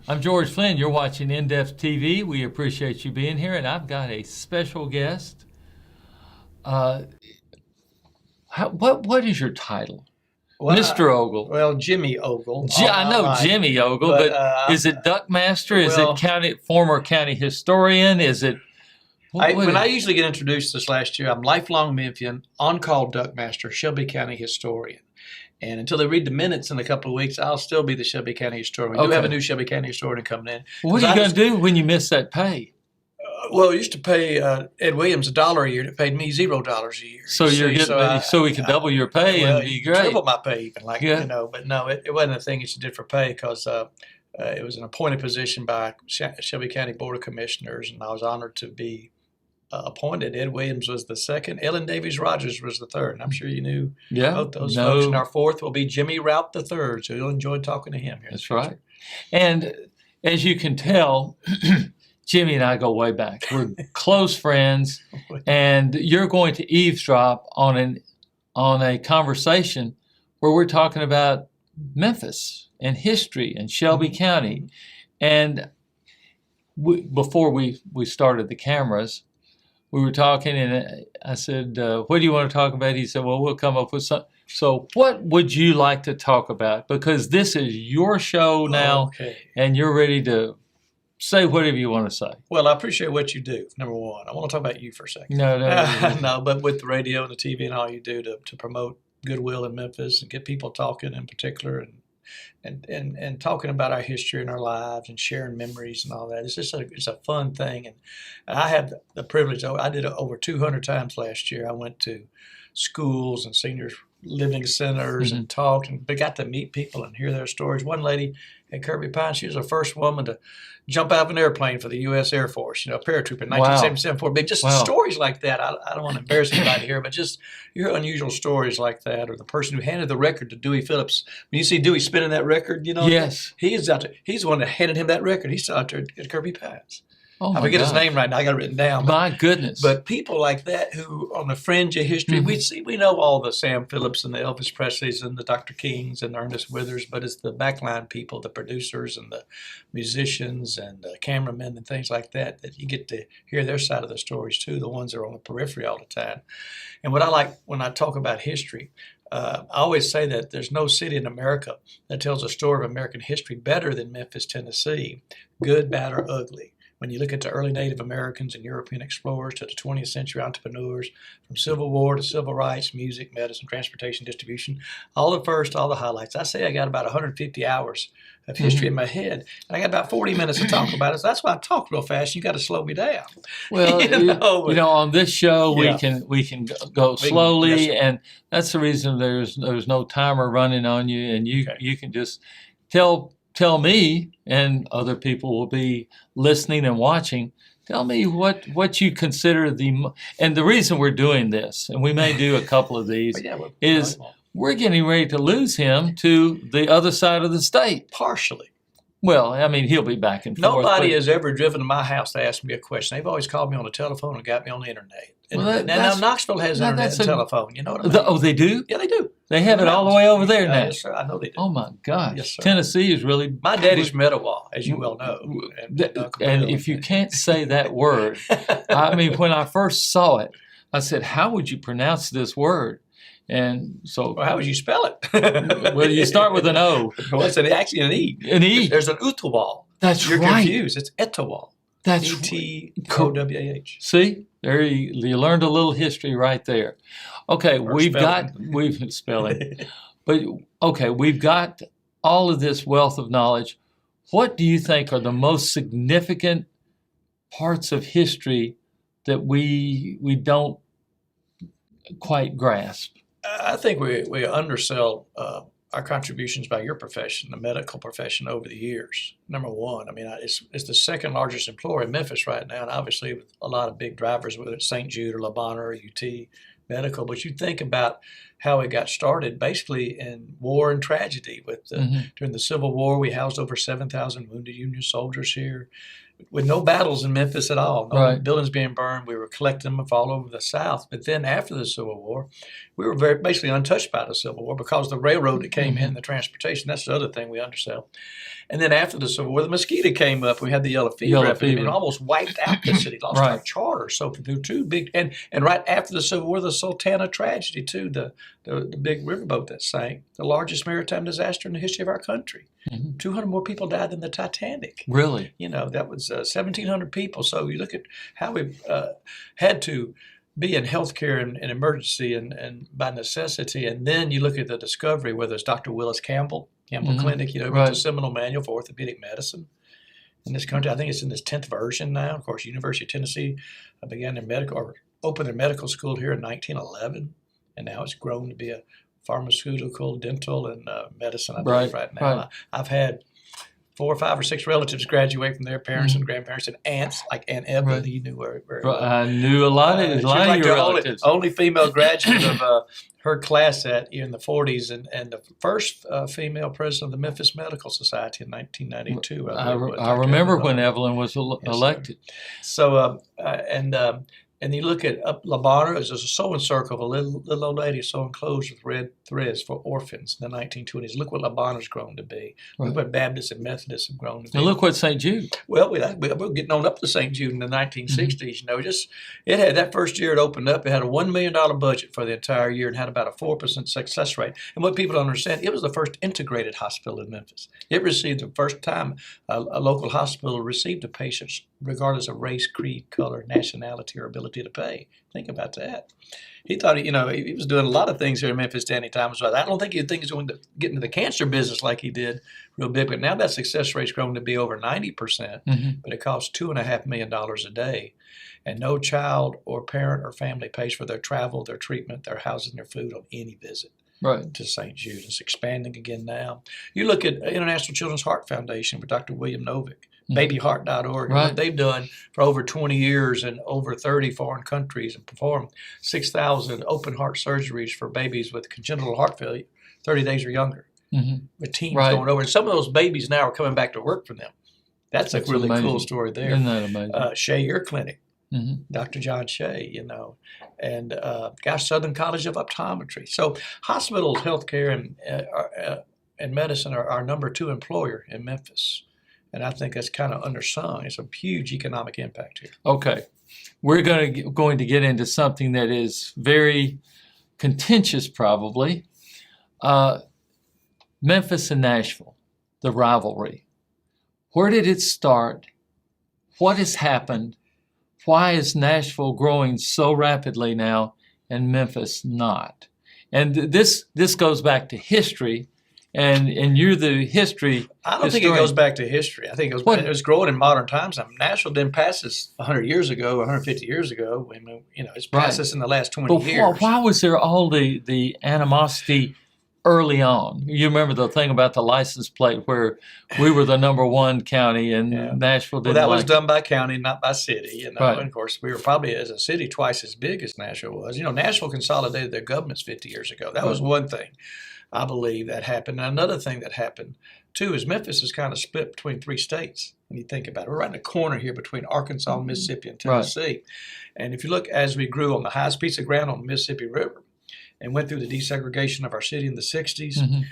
I'm George Flynn. You're watching In-Depth TV. We appreciate you being here, and I've got a special guest. Uh, what is your title? Well, Mr. Ogle. Well, Jimmy Ogle. I know Jimmy Ogle, but is it Duckmaster? Is it former county historian? Is it? When I usually get introduced this last year, I'm lifelong Memphian, on-call Duckmaster, Shelby County historian. And until they read the minutes in a couple of weeks, I'll still be the Shelby County historian. We do have a new Shelby County historian coming in. What are you going to do when you miss that pay? Well, I used to pay Ed Williams $1 a year. It paid me $0 a year. So you're getting so we can double your pay and be great. Triple my pay even, But no, it wasn't a thing that you did for pay because it was an appointed position by Shelby County Board of Commissioners, and I was honored to be appointed. Ed Williams was the second. Ellen Davies Rogers was the third. And I'm sure you knew both those folks. And our fourth will be Jimmy Rout the third. So you'll enjoy talking to him here. That's right. And as you can tell, Jimmy and I go way back. We're close friends, and you're going to eavesdrop on a conversation where we're talking about Memphis and history and Shelby County. And before we started the cameras, we were talking, and I said, what do you want to talk about? He said, well, we'll come up with something. So what would you like to talk about? Because this is your show now, and you're ready to say whatever you want to say. Well, I appreciate what you do, number one. I want to talk about you for a second. No. No, but with the radio and the TV and all you do to promote goodwill in Memphis and get people talking in particular and talking about our history and our lives and sharing memories and all that. It's just it's a fun thing. And I have the privilege, I did it over 200 times last year. I went to schools and senior living centers and talked and got to meet people and hear their stories. One lady at Kirby Pines, she was the first woman to jump out of an airplane for the U.S. Air Force, a paratrooper in 1977. Wow. Just stories like that. I don't want to embarrass anybody here, but just you hear unusual stories like that, or the person who handed the record to Dewey Phillips. When you see Dewey spinning that record, yes, he's the one that handed him that record. He's out there at Kirby Pines. Oh, I forget his name right now. I got it written down. My goodness. But people like that who on the fringe of history, we know all the Sam Phillips and the Elvis Presleys and the Dr. Kings and the Ernest Withers, but it's the backline people, the producers and the musicians and the cameramen and things like that you get to hear their side of the stories too, the ones that are on the periphery all the time. And what I like when I talk about history, I always say that there's no city in America that tells a story of American history better than Memphis, Tennessee, good, bad, or ugly. When you look at the early Native Americans and European explorers to the 20th century entrepreneurs, from Civil War to civil rights, music, medicine, transportation, distribution, all the highlights. I say I got about 150 hours of history in my head, and I got about 40 minutes to talk about it. So that's why I talk real fast. You got to slow me down. Well, on this show we can go slowly, and that's the reason there's no timer running on you, and you can just tell me, and other people will be listening and watching, tell me what you consider and the reason we're doing this, and we may do a couple of these, is we're getting ready to lose him to the other side of the state. Partially. Well, I mean, he'll be back and forth. Nobody has ever driven to my house to ask me a question. They've always called me on the telephone and got me on the internet. Now Knoxville has internet and telephone. You know what I mean? Oh, they do? Yeah, they do. They have it all the way over there now. Yes, sir. I know they do. Oh, my gosh. Yes, sir. Tennessee is really... My daddy's from Etowah, as you well know. And if you can't say that word, I mean, when I first saw it, I said, how would you pronounce this word? And so... Well, how would you spell it? Well, you start with an O. Well, it's actually an E. An E. There's an Utawah. That's You're right. confused. It's Etowah. That's E-T-O-W-A-H. See? There you learned a little history right there. Okay, we've spelling. But okay, we've got all of this wealth of knowledge. What do you think are the most significant parts of history that we don't quite grasp? I think we undersell our contributions by your profession, the medical profession, over the years. Number one, I mean, it's the second largest employer in Memphis right now, and obviously with a lot of big drivers, whether it's St. Jude or La Bonheur or UT Medical. But you think about how it got started, basically in war and tragedy. During the Civil War, we housed over 7,000 wounded Union soldiers here, with no battles in Memphis at all, no Right. buildings being burned. We were collecting them from all over the South. But then after the Civil War, we were basically untouched by the Civil War because the railroad that came in, the transportation, that's the other thing we undersell. And then after the Civil War, the mosquito came up. We had the yellow fever epidemic. It almost wiped out the city, lost our charter. So through two big, and right after the Civil War, the Sultana tragedy too, the big riverboat that sank, the largest maritime disaster in the history of our country. 200 more people died than the Titanic. Really? That was 1,700 people. So you look at how we've had to be in healthcare and emergency and by necessity. And then you look at the discovery, whether it's Dr. Willis Campbell Clinic, wrote the seminal manual for orthopedic medicine in this country. I think it's in this 10th version now. Of course, University of Tennessee opened their medical school here in 1911, and now it's grown to be a pharmaceutical, dental, and medicine, I believe, right now. I've had 4 or 5 or 6 relatives graduate from their parents and grandparents and aunts, like Aunt Evelyn, you knew her very well. I knew a lot of your relatives. Only female graduate of her class in the 40s, and the first female president of the Memphis Medical Society in 1992. I remember when Evelyn was elected. So, and you look at Labana, there's a sewing circle of a little old lady sewing clothes with red threads for orphans in the 1920s. Look what Labana's grown to be. Look what Baptists and Methodists have grown to be. And look what St. Jude. Well, we're getting on up to St. Jude in the 1960s. It had that first year it opened up. It had a $1 million budget for the entire year and had about a 4% success rate. And what people don't understand, it was the first integrated hospital in Memphis. It received the first time a local hospital received a patient regardless of race, creed, color, nationality, or ability to pay. Think about that. He thought, he was doing a lot of things here in Memphis at any time. So I don't think he'd think he's going to get into the cancer business like he did real big. But now that success rate's grown to be over 90%, but it costs $2.5 million a day. And no child or parent or family pays for their travel, their treatment, their housing, their food on any visit to St. Jude. It's expanding again now. You look at International Children's Heart Foundation with Dr. William Novick. Babyheart.org. What they've done for over 20 years in over 30 foreign countries and performed 6,000 open heart surgeries for babies with congenital heart failure, 30 days or younger, with teams going over. And some of those babies now are coming back to work for them. That's a really cool story there. Isn't that amazing? Shea Ear Clinic, Dr. John Shea, and Southern College of Optometry. So hospitals, healthcare, and medicine are our number 2 employer in Memphis. And I think that's kind of undersung. It's a huge economic impact here. Okay. We're going to get into something that is very contentious, probably. Memphis and Nashville, the rivalry. Where did it start? What has happened? Why is Nashville growing so rapidly now and Memphis not? And this goes back to history. And you're the history. I don't think it goes back to history. I think it was growing in modern times. Nashville didn't pass this 100 years ago, 150 years ago. I mean, it's passed this in the last 20 years. But why was there all the animosity early on? You remember the thing about the license plate where we were the number 1 county and Nashville didn't. Well, that was done by county, not by city. And of course, we were probably as a city twice as big as Nashville was. Nashville consolidated their governments 50 years ago. That was one thing. I believe that happened. And another thing that happened, too, is Memphis is kind of split between 3 states when you think about it. We're right in the corner here between Arkansas, Mississippi, and Tennessee. And if you look as we grew on the highest piece of ground on the Mississippi River and went through the desegregation of our city in the 60s,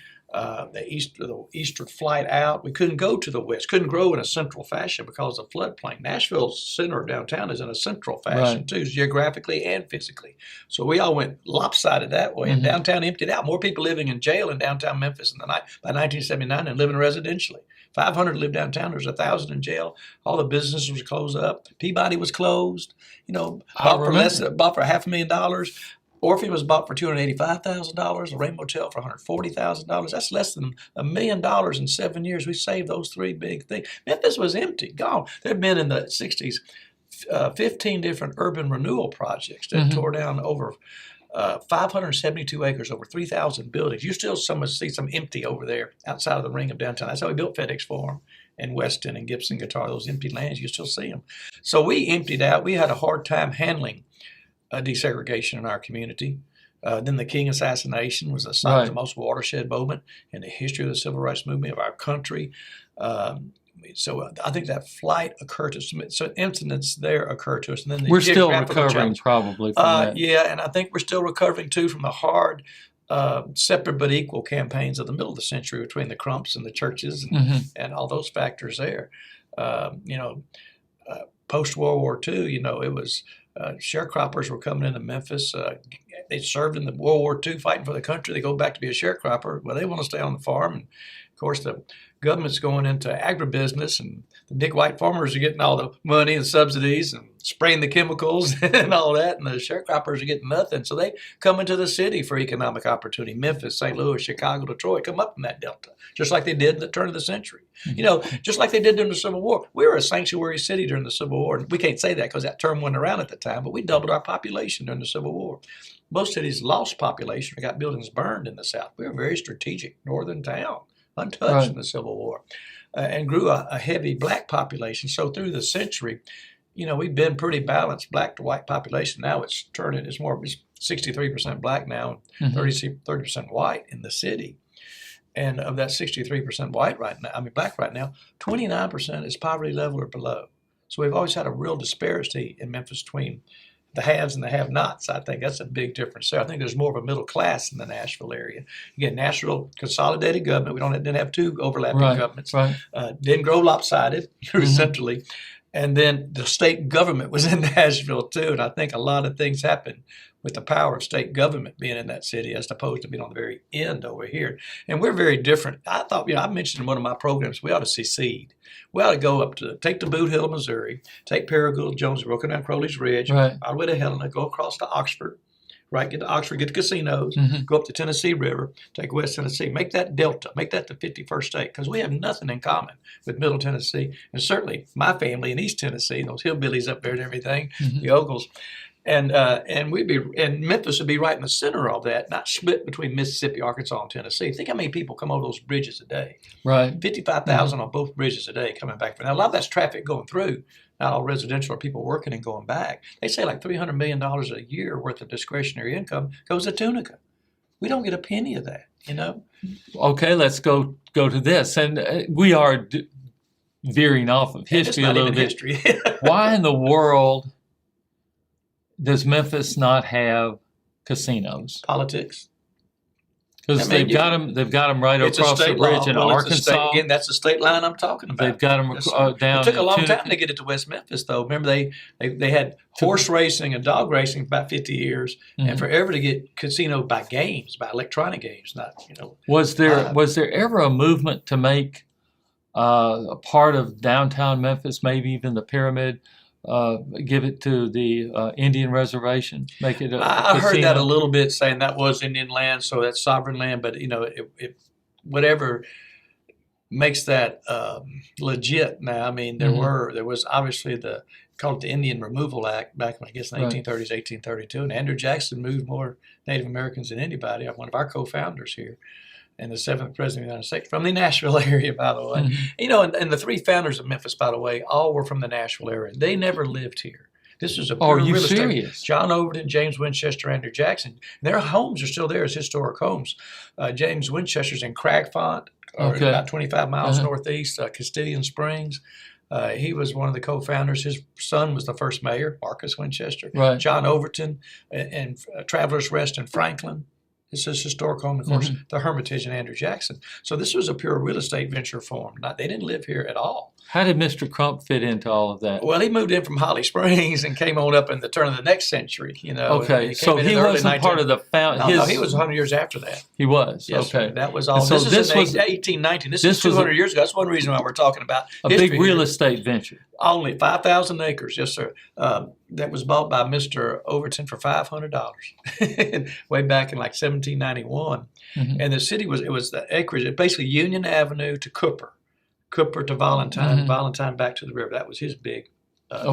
the eastern flight out, we couldn't go to the west, couldn't grow in a central fashion because of floodplain. Nashville's center of downtown is in a central fashion too, geographically and physically. So we all went lopsided that way, and downtown emptied out. More people living in jail in downtown Memphis by 1979 than living residentially. 500 lived downtown. There's 1,000 in jail. All the businesses were closed up. Peabody was closed. Bought for $500,000. Orpheum was bought for $285,000, the Rain Motel for $140,000. That's less than $1 million in 7 years. We saved those 3 big things. Memphis was empty, gone. There had been in the 60s 15 different urban renewal projects that tore down over 572 acres, over 3,000 buildings. You still see some empty over there outside of the ring of downtown. That's how we built FedEx Forum and Weston and Gibson Guitar. Those empty lands, you still see them. So we emptied out. We had a hard time handling desegregation in our community. Then the King assassination was the site of the most watershed moment in the history of the civil rights movement of our country. So I think that flight occurred to us. So incidents there occur to us. And then the We're still geographical recovering challenge. probably from that. Yeah, and I think we're still recovering too from the hard, separate but equal campaigns of the middle of the century between the Crumps and the churches and all those factors there. Post World War II, it was sharecroppers were coming into Memphis. They served in the World War II fighting for the country. They go back to be a sharecropper. Well, they want to stay on the farm. And of course, the government's going into agribusiness, and the big white farmers are getting all the money and subsidies and spraying the chemicals and all that, and the sharecroppers are getting nothing. So they come into the city for economic opportunity. Memphis, St. Louis, Chicago, Detroit come up from that delta, just like they did at the turn of the century. Just like they did during the Civil War. We were a sanctuary city during the Civil War. We can't say that because that term wasn't around at the time, but we doubled our population during the Civil War. Most cities lost population or got buildings burned in the South. We were a very strategic northern town, untouched in the Civil War, and grew a heavy black population. So through the century, we've been pretty balanced black to white population. Now it's 63% black now and 30% white in the city. And of that 63% black right now, 29% is poverty level or below. So we've always had a real disparity in Memphis between the haves and the have-nots. I think that's a big difference there. I think there's more of a middle class in the Nashville area. Again, Nashville consolidated government. We didn't have two overlapping governments. Didn't grow lopsided centrally. And then the state government was in Nashville too. And I think a lot of things happened with the power of state government being in that city as opposed to being on the very end over here. And we're very different. I thought, I mentioned in one of my programs, we ought to secede. We ought to go take the Boot Hill, Missouri, take Paragould, Jonesboro, go down Crowley's Ridge, all the way to Helena, go across to Oxford, get to Oxford, get to casinos, go up the Tennessee River, take West Tennessee, make that delta, make that the 51st state, because we have nothing in common with Middle Tennessee, and certainly my family in East Tennessee, those hillbillies up there and everything, the Ogles. And Memphis would be right in the center of that, not split between Mississippi, Arkansas, and Tennessee. Think how many people come over those bridges a day. 55,000 on both bridges a day coming back. Now, a lot of that's traffic going through, not all residential or people working and going back. They say like $300 million a year worth of discretionary income goes to Tunica. We don't get a penny of that, Okay, let's go to this. And we are veering off of history a little bit. Why in the world does Memphis not have casinos? Politics. Because they've got them right across the bridge in Arkansas. Again, that's the state line I'm talking about. They've got them down. It took a long time to get it to West Memphis, though. Remember, they had horse racing and dog racing for about 50 years, and forever to get casino by games, by electronic games, not Was there ever a movement to make a part of downtown Memphis, maybe even the Pyramid, give it to the Indian reservation, make it a I casino? heard that a little bit, saying that was Indian land, so that's sovereign land. But it whatever makes that legit now. I mean, there was obviously called the Indian Removal Act back in, I guess, in the 1830s, 1832, and Andrew Jackson moved more Native Americans than anybody. I'm one of our co-founders here. And the 7th president of the United States, from the Nashville area, by the way. And the 3 founders of Memphis, by the way, all were from the Nashville area. They never lived here. This was a pure real estate. John Overton, James Winchester, Andrew Jackson. Their homes are still there as historic homes. James Winchester's in Cragfont, about 25 miles northeast, Castilian Springs. He was one of the co-founders. His son was the first mayor, Marcus Winchester. John Overton and Travelers Rest in Franklin. This is historic home, of course, the Hermitage and Andrew Jackson. So this was a pure real estate venture for him. They didn't live here at all. How did Mr. Crump fit into all of that? Well, he moved in from Holly Springs and came on up in the turn of the next century. Okay, so he wasn't part of the No, he was 100 years after that. He was. Yes, okay, sir. That was all. So this was 1819. This is 200 years ago. That's one reason why we're talking about a big real estate venture. Only 5,000 acres, yes, sir. That was bought by Mr. Overton for $500 way back in like 1791. And the city was the acreage, basically Union Avenue to Cooper to Valentine, Valentine back to the river. That was his big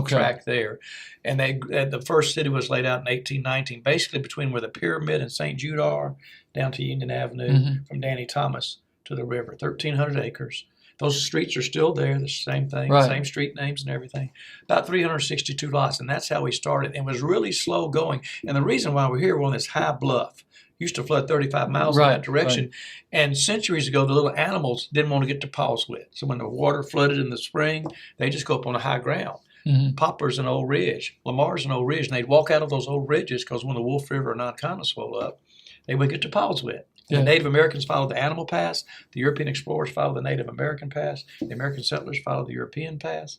tract there. And the first city was laid out in 1819, basically between where the Pyramid and St. Jude are, down to Union Avenue, from Danny Thomas to the river, 1,300 acres. Those streets are still there, the same thing, Right. same street names and everything. About 362 lots, and that's how we started. It was really slow going. And the reason why we're here, we're on this high bluff. Used to flood 35 miles in Right, that direction. And centuries ago, the little animals didn't want to get to paws with. So when the water flooded in the spring, they just go up on the high ground. Mhm. Poplar's an old ridge. Lamar's an old ridge. And they'd walk out of those old ridges because when the Wolf River or Nanconda swelled up, they would get to paws with. Yeah. The Native Americans followed the animal paths. The European explorers followed the Native American paths. The American settlers followed the European paths.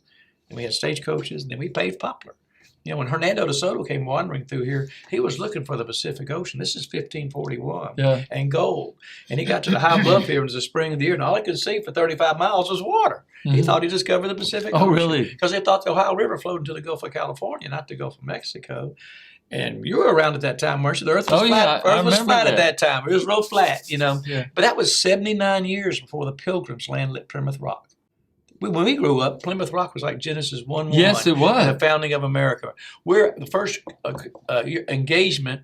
And we had stagecoaches, and then we paved Poplar. You know, when Hernando de Soto came wandering through here, he was looking for the Pacific Ocean. This is 1541 Yeah. and gold. And he got to the high bluff here. It was the spring of the year, and all he could see for 35 miles was water. He Mhm. thought he discovered the Pacific Oh, Ocean. really? Because they thought the Ohio River flowed into the Gulf of California, not the Gulf of Mexico. And you were around at that time, weren't you? The Earth was Oh, flat. yeah, I Earth was remember flat at that. that time. It was real flat, you know. Yeah. But that was 79 years before the Pilgrims landed at Plymouth Rock. When we grew up, Plymouth Rock was like Genesis 1:1. Yes, it And was. the founding of America. We're the first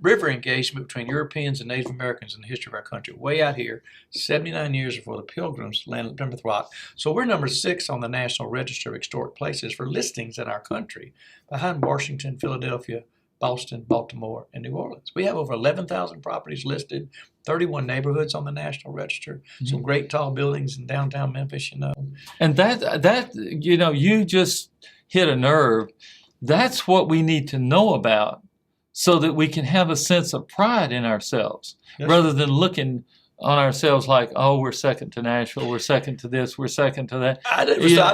river engagement between Europeans and Native Americans in the history of our country. Way out here, 79 years before the Pilgrims landed at Plymouth Rock. So we're number 6 on the National Register of Historic Places for listings in our country, behind Washington, Philadelphia, Boston, Baltimore, and New Orleans. We have over 11,000 properties listed, 31 neighborhoods on the National Register, some great tall buildings in downtown Memphis, you know. And that you know, you just hit a nerve. That's what we need to know about so that we can have a sense of pride in ourselves Yes. rather than looking on ourselves like, oh, we're second to Nashville, we're second to this, we're second to that. I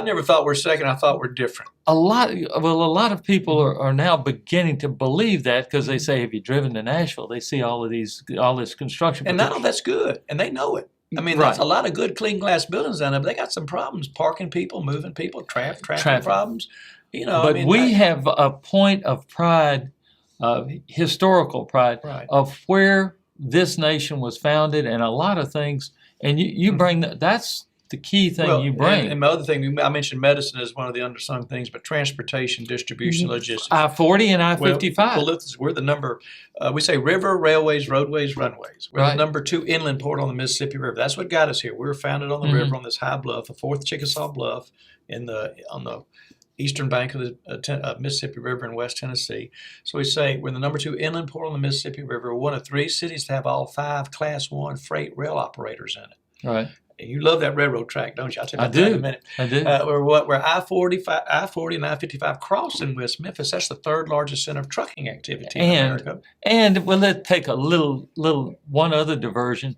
never thought we're second. I thought we're different. A lot of people are now beginning to believe that because they say, have you driven to Nashville? They see all this construction. And none of that's good, and they know it. I mean, Right. there's a lot of good, clean glass buildings down there, but they got some problems: parking people, moving people, traffic problems. You know, But I mean, we have a point of pride, historical pride, Right. of where this nation was founded and a lot of things. And you bring that's the key thing you bring. And my other thing, I mentioned medicine is one of the undersung things, but transportation, distribution, logistics. I-40 and I-55. Well, we're the number, we say river, railways, roadways, runways. We're Right. the number 2 inland port on the Mississippi River. That's what got us here. We were founded on the river on this high bluff, the 4th Chickasaw Bluff on the eastern bank of the Mississippi River in West Tennessee. So we say we're the number 2 inland port on the Mississippi River. We're one of 3 cities to have all 5 Class 1 freight rail operators in it. Right. And you love that railroad track, don't you? I'll tell you I about that in do. a minute. I do. We're I-40 and I-55 cross in West Memphis. That's the 3rd largest center of trucking activity in America. And well, let's take a little one other diversion.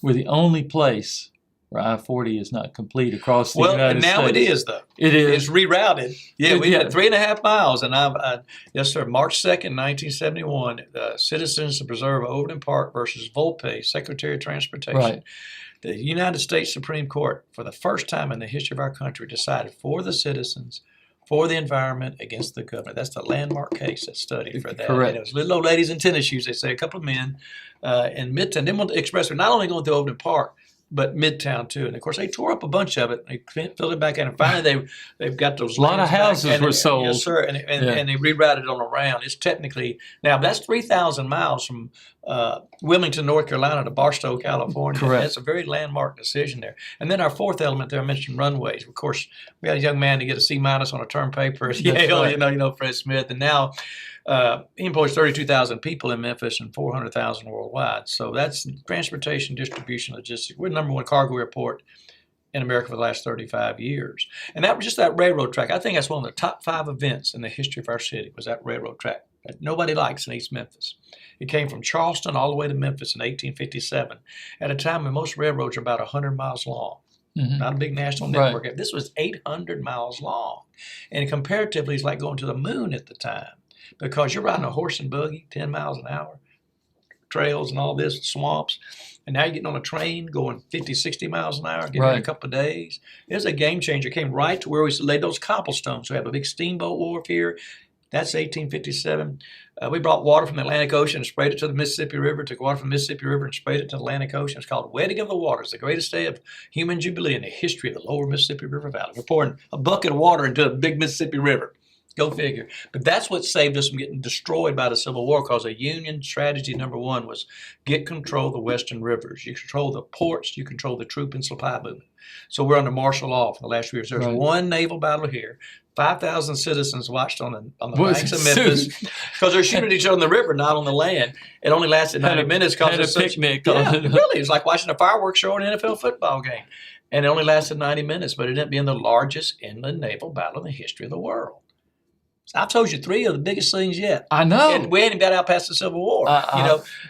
We're the only place where I-40 is not complete across the United and now States. it is, though. It is. It's rerouted. Yeah, we Yeah. had 3.5 miles, and yes, sir. March 2nd, 1971, Citizens to Preserve Overland Park versus Volpe, Secretary of Transportation. Right. The United States Supreme Court, for the first time in the history of our country, decided for the citizens, for the environment, against the government. That's the landmark case that's studied for that. Correct. And it was little old ladies in tennis shoes, they say, a couple of men in Midtown. Didn't want the expressway not only going through Overland Park, but Midtown too. And of course, they tore up a bunch of it. They filled it back in, and finally they've got those. A lot of lands back, houses and were sold. Yes, sir. And they rerouted it on around. It's technically now that's 3,000 miles from Wilmington, North Carolina, to Barstow, California. Correct. That's a very landmark decision there. And then our 4th element there, I mentioned runways. Of course, we had a young man to get a C- on a term paper at That's Yale. right. You know Fred Smith, and now. He employs 32,000 people in Memphis and 400,000 worldwide. So that's transportation, distribution, logistics. We're the number 1 cargo airport in America for the last 35 years. And that was just that railroad track. I think that's one of the top 5 events in the history of our city was that railroad track that nobody likes in East Memphis. It came from Charleston all the way to Memphis in 1857 at a time when most railroads are about 100 miles long. Not a big national network. Right. This was 800 miles long. And comparatively, it's like going to the moon at the time. Because you're riding a horse and buggy, 10 miles an hour, trails and all this, swamps. And now you're getting on a train going 50, 60 miles an hour, getting in a Right. couple of days. It was a game changer. It came right to where we laid those cobblestones. We have a big steamboat wharf here. That's 1857. We brought water from the Atlantic Ocean and sprayed it to the Mississippi River, took water from the Mississippi River and sprayed it to the Atlantic Ocean. It's called Wedding of the Waters, the greatest day of human jubilee in the history of the lower Mississippi River Valley. We're pouring a bucket of water into a big Mississippi River. Go figure. But that's what saved us from getting destroyed by the Civil War, because a Union strategy number one was get control of the western rivers. You control the ports, you control the troop and supply movement. So we're under martial law for the last few years. There's Right. one naval battle here. 5,000 citizens watched on the Was banks of it Memphis because they're shooting at each other on the river, not on the land. It only lasted 90 minutes because had a it's such picnic. yeah, really. It's like watching a fireworks show in an NFL football game. And it only lasted 90 minutes, but it ended up being the largest inland naval battle in the history of the world. I've told you three of the biggest things yet. I know. And we hadn't got out past the Civil War,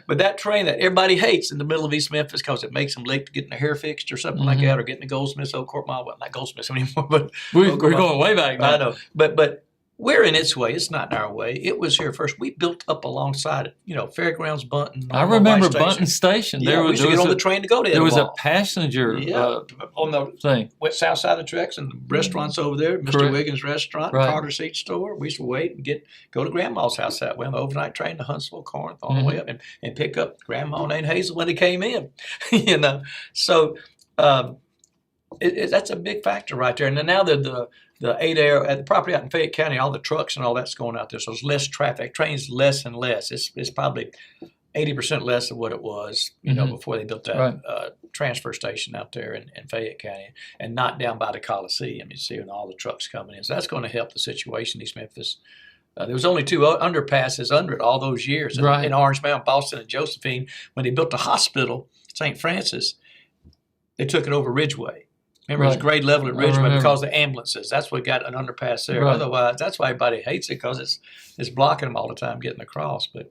But that train that everybody hates in the middle of East Memphis because it makes them late to getting their hair fixed or something like that, or getting the Goldsmiths Old Court Mile. Well, not Goldsmiths anymore, but we're going way back now. I know, but we're in its way. It's not in our way. It was here first. We built up alongside it. Fairgrounds, Bunton. I remember Bunton Station. Yeah, we used to get on the train to go to it. There was a passenger on the thing. South side of the tracks, and the restaurants over there, Mr. Correct. Wiggins Restaurant, Right. Carter Seat Store. We used to wait and go to Grandma's house that way on the overnight train to Huntsville, Corinth, on the way up, and pick up Grandma and Aunt Hazel when they came in. So that's a big factor right there. And then now the 8 at the property out in Fayette County, all the trucks and all that's going out there. So there's less traffic. Trains less and less. It's probably 80% less of what it was, before they built that transfer station out there in Fayette County, and not down by the Coliseum. You see, and all the trucks coming in. So that's going to help the situation in East Memphis. There was only two underpasses under it all those years in Orange Mountain, Boston, and Josephine. When they built the hospital, St. Francis, they took it over Ridgeway. Remember, it was grade level at Ridgeway because of the ambulances. That's what got an underpass there. Right. Otherwise, that's why everybody hates it, because it's blocking them all the time getting across, but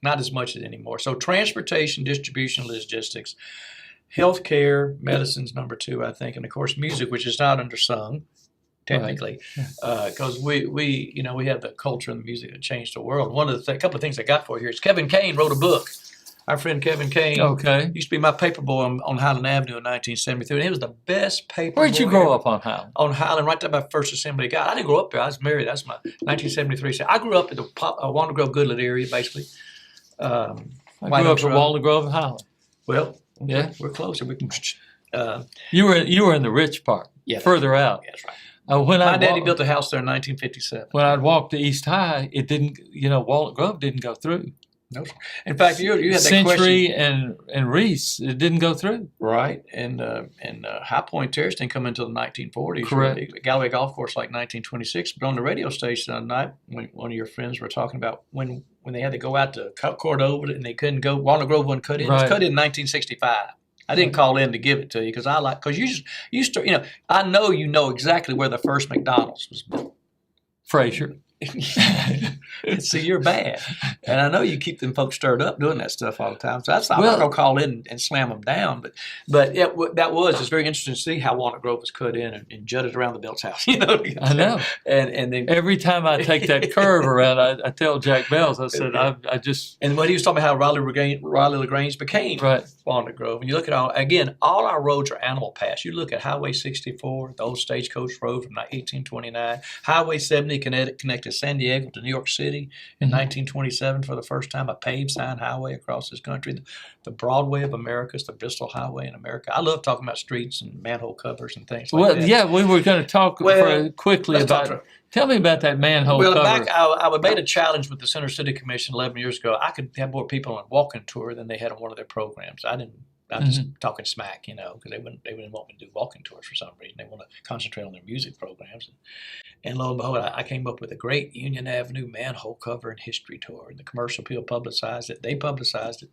not as much anymore. So transportation, distribution, logistics, healthcare, medicine's number two, I think, and of course music, which is not undersung technically, because we have the culture and the music that changed the world. One of the couple of things I got for you here is Kevin Kane wrote a book. Our friend Kevin Kane used to be my paper boy on Highland Avenue in 1973, and he was the best paper boy. Where'd you grow up on Highland? On Highland, right there by First Assembly. God, I didn't grow up there. I was married. That's my 1973. So I grew up in the Walnut Grove, Goodlet area, basically. I grew up in Walnut Grove and Highland. Well, yeah, we're closer. We can. You were in the rich part, further out. That's right. My daddy built a house there in 1957. When I'd walk to East High, it didn't. Walnut Grove didn't go through. No. In fact, you had that Century question. and Reese, it didn't go through. Right, and High Point Terrace didn't come until the 1940s. Correct. Really. Galloway Golf Course like 1926. But on the radio station the night, when one of your friends were talking about when they had to go out to Cordova and they couldn't go, Walnut Grove wasn't cut in. It was cut in 1965. I didn't call in to give it to you because you start. I know you know exactly where the first McDonald's was built. Frazier. See, you're bad, and I know you keep them folks stirred up doing that stuff all the time. So I'm not gonna call in and slam them down, but it's very interesting to see how Walnut Grove was cut in and jutted around the Belts house. I know. And then every time I take that curve around, I tell Jack Bells, I said, I just. And when he was talking about how Raleigh LaGrange became Walnut Grove, and you look at all our roads are animal paths. You look at Highway 64, the old Stagecoach Road from 1829, Highway 70 connected San Diego to New York City in 1927 for the first time, a paved sign highway across this country. The Broadway of America is the Bristol Highway in America. I love talking about streets and manhole covers and things like that. Yeah, we were going to talk quickly about. Tell me about that manhole cover. I made a challenge with the Center City Commission 11 years ago. I could have more people on a walking tour than they had on one of their programs. I'm just talking smack, because they wouldn't want me to do walking tours for some reason. They want to concentrate on their music programs. And lo and behold, I came up with a great Union Avenue manhole cover and history tour. And the commercial people publicized it. They publicized it.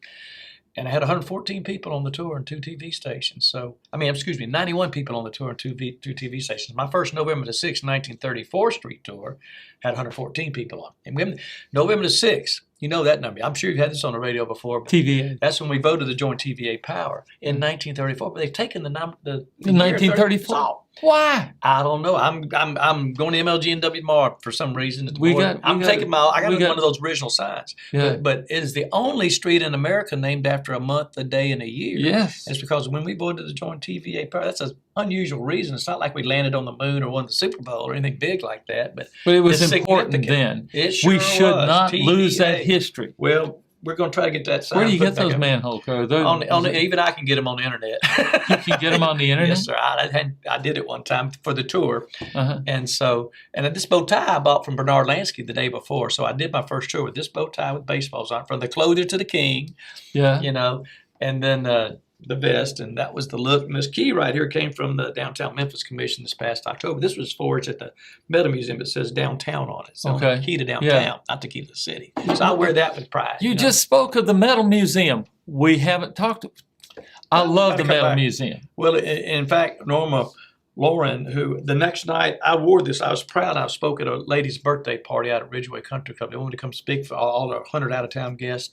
And I had 114 people on the tour and 2 TV stations. 91 people on the tour and 2 TV stations. My first November the 6th, 1934 street tour had 114 people on. And November the 6th, you know that number. I'm sure you've had this on the radio before. But TVA. That's when we voted to join TVA Power in 1934. But they've taken the number. In 1934? Why? I don't know. I'm going to MLG&W tomorrow for some reason. I got one of those original signs. Yeah. But it is the only street in America named after a month, a day, and a year. Yes. It's because when we voted to join TVA Power, that's an unusual reason. It's not like we landed on the moon or won the Super Bowl or anything big like that. But it was important then. It sure we should was. not TVA. lose that history. Well, we're going to try to get that sign. Where do you put get back those up. manhole covers? Those- Even I can get them on the internet. You can get them on the internet? Yes, sir. I did it one time for the tour. Uh-huh. And this bow tie I bought from Bernard Lansky the day before. So I did my first tour with this bow tie with baseballs on it, from the clothier to the king, Yeah. and then the vest. And that was the look. And this key right here came from the Downtown Memphis Commission this past October. This was forged at the Metal Museum. It says downtown on it. So Okay. the key to downtown, Yeah. not the key to the city. So I wear that with pride. You just spoke of the Metal Museum. We haven't talked. I love Gotta the come Metal back. Museum. Well, in fact, Norma Lauren, who the next night I wore this, I was proud. I spoke at a lady's birthday party out at Ridgeway Country Club. They wanted to come speak for all the 100 out of town guests.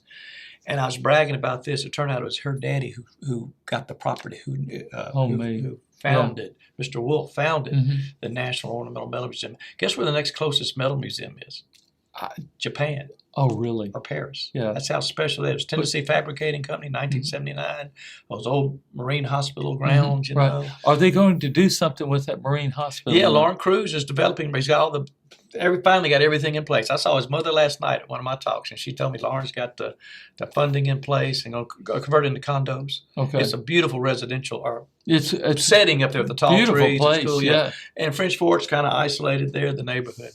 And I was bragging about this. It turned out it was her daddy who got the property, who founded, Mr. Wolf founded Mhm. the National Ornamental Metal Museum. Guess where the next closest metal museum is? Japan Oh, really? or Paris. Yeah. That's how special it is. Tennessee Fabricating Company, 1979. Those old Marine Hospital grounds, you Right. know. Are they going to do something with that Marine Hospital? Yeah, Lauren Cruz is developing. He's got finally got everything in place. I saw his mother last night at one of my talks, and she told me Lauren's got the funding in place and going to convert it into condos. Okay. It's a beautiful residential or It's setting up there with the tall beautiful trees. place. It's cool, yeah. And French Fort's kind of isolated there, the neighborhood.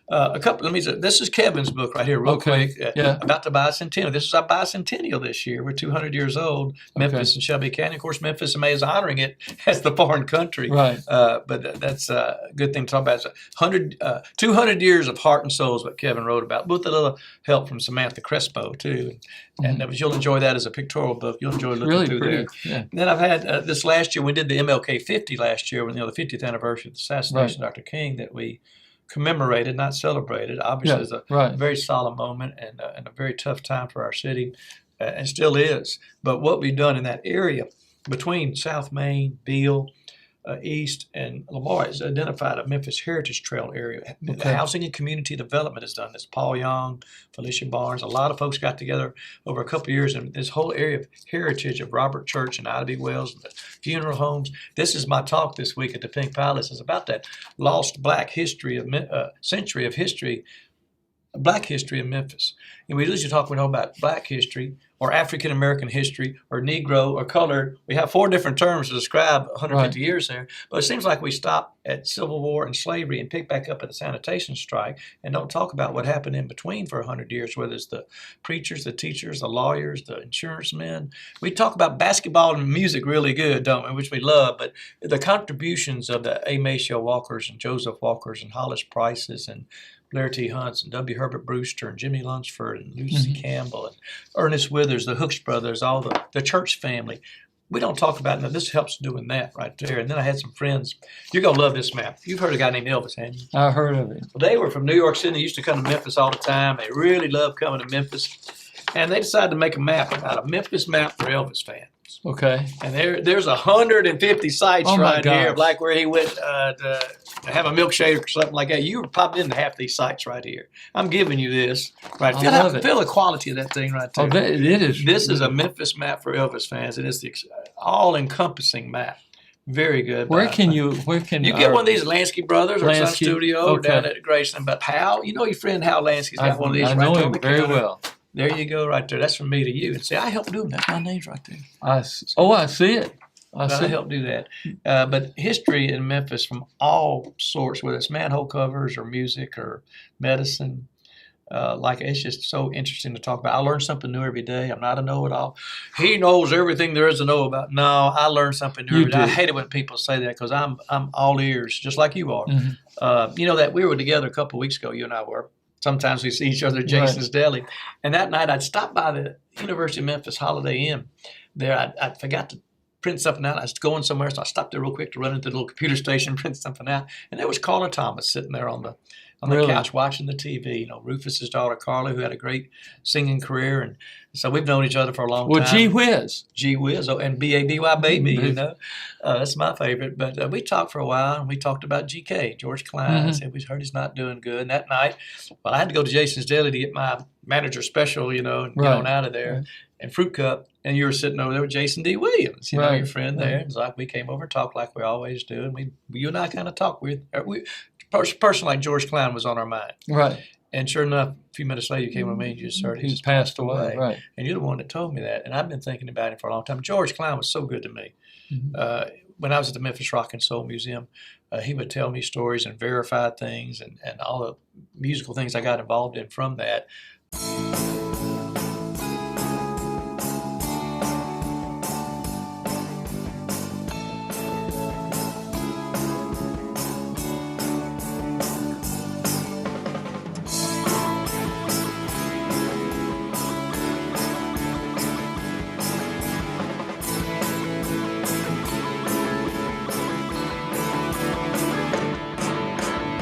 Let me say, this is Kevin's book right here, real Okay, quick, yeah. about the bicentennial. This is our bicentennial this year. We're 200 years old, Memphis and Shelby County. Of course, Memphis is honoring it as the foreign country. Right. But that's a good thing to talk about. It's 200 years of heart and soul is what Kevin wrote about, with a little help from Samantha Crespo, too. And you'll enjoy that as a pictorial book. You'll enjoy looking Really through pretty. there. Yeah. And then I've had this last year, we did the MLK 50 last year, when the 50th anniversary of the assassination of Dr. King, that we commemorated, not celebrated. Obviously, it's a Right. very solemn moment and a very tough time for our city, and still is. But what we've done in that area between South Main, Beale, East, and Lamar has identified a Memphis Heritage Trail area. Okay. Housing and Community Development has done this. Paul Young, Felicia Barnes, a lot of folks got together over a couple of years, and this whole area of heritage of Robert Church and Ida B. Wells and the funeral homes. This is my talk this week at the Pink Palace. It's about that lost black history of century of history, black history in Memphis. And we usually talk about black history or African American history or Negro or colored. We have 4 different terms to describe 150 years there. But it seems like we stop at Civil War and slavery and pick back up at the sanitation strike and don't talk about what happened in between for 100 years, whether it's the preachers, the teachers, the lawyers, the insurance men. We talk about basketball and music really good, don't we, which we love, but the contributions of the A. Maceo Walkers and Joseph Walkers and Hollis Prices and Blair T. Hunts and W. Herbert Brewster and Jimmy Lunsford and Lucy Campbell and Ernest Withers, the Hooks brothers, all the church family. We don't talk about it. Now, this helps doing that right there. And then I had some friends. You're going to love this map. You've heard of a guy named Elvis, haven't you? I heard of it. Well, they were from New York City. They used to come to Memphis all the time. They really loved coming to Memphis. And they decided to make a map about a Memphis map for Elvis fans. Okay. And there's 150 sites Oh, my right here, gosh. like where he went to have a milkshake or something like that. You were popped into half these sites right here. I'm giving you this. Right. I love it. Feel the quality of that thing right there. Oh, it is. This is a Memphis map for Elvis fans, and it's the all-encompassing map. Very good. Where can you get our- one of these Lansky Brothers or Sun Lansky, Studio or okay. down at Graceland? But Hal, you know your friend Hal Lansky's got one of these I right know there on him the very counter. well. There you go, right there. That's from me to you. And see, I helped do them. That's my name's right there. I see it. I But see I it. helped do that. But history in Memphis from all sorts, whether it's manhole covers or music or medicine, it's just so interesting to talk about. I learn something new every day. I'm not a know-it-all. He knows everything there is to know about. No, I learn something new You every day. I do. hate it when people say that because I'm all ears, just like you are. Mhm. You know that we were together a couple of weeks ago, you and I were. Sometimes we see each other at Jason's Deli. And that night I'd stopped by the University of Memphis Holiday Inn there. I forgot to print something out. I was going somewhere, so I stopped there real quick to run into the little computer station, print something out. And there was Carla Thomas sitting there on the Really? couch watching the TV. You know, Rufus's daughter Carla, who had a great singing career, and so we've known each other for a long Well, time. gee whiz. Gee whiz, and B-A-B-Y baby, Mhm. you know. That's my favorite. But we talked for a while, and we talked about GK, George Klein. I said, we heard he's not doing good. And that night, well, I had to go to Jason's Deli to get my manager special, you know, and get Right. on out of there. Right. And Fruit Cup, and you were sitting over there with Jason D. Williams, you know, Right. your friend there. It's like we came over and talked like we always do. And you and I kind of talked. A person like George Klein was on our mind. Right. And sure enough, a few minutes later, you came to me and you just heard he He's just passed away, right? And you're the one that told me that. And I've been thinking about him for a long time. George Klein was so good to me. When I was at the Memphis Rock and Soul Museum, he would tell me stories and verify things and all the musical things I got involved in from that.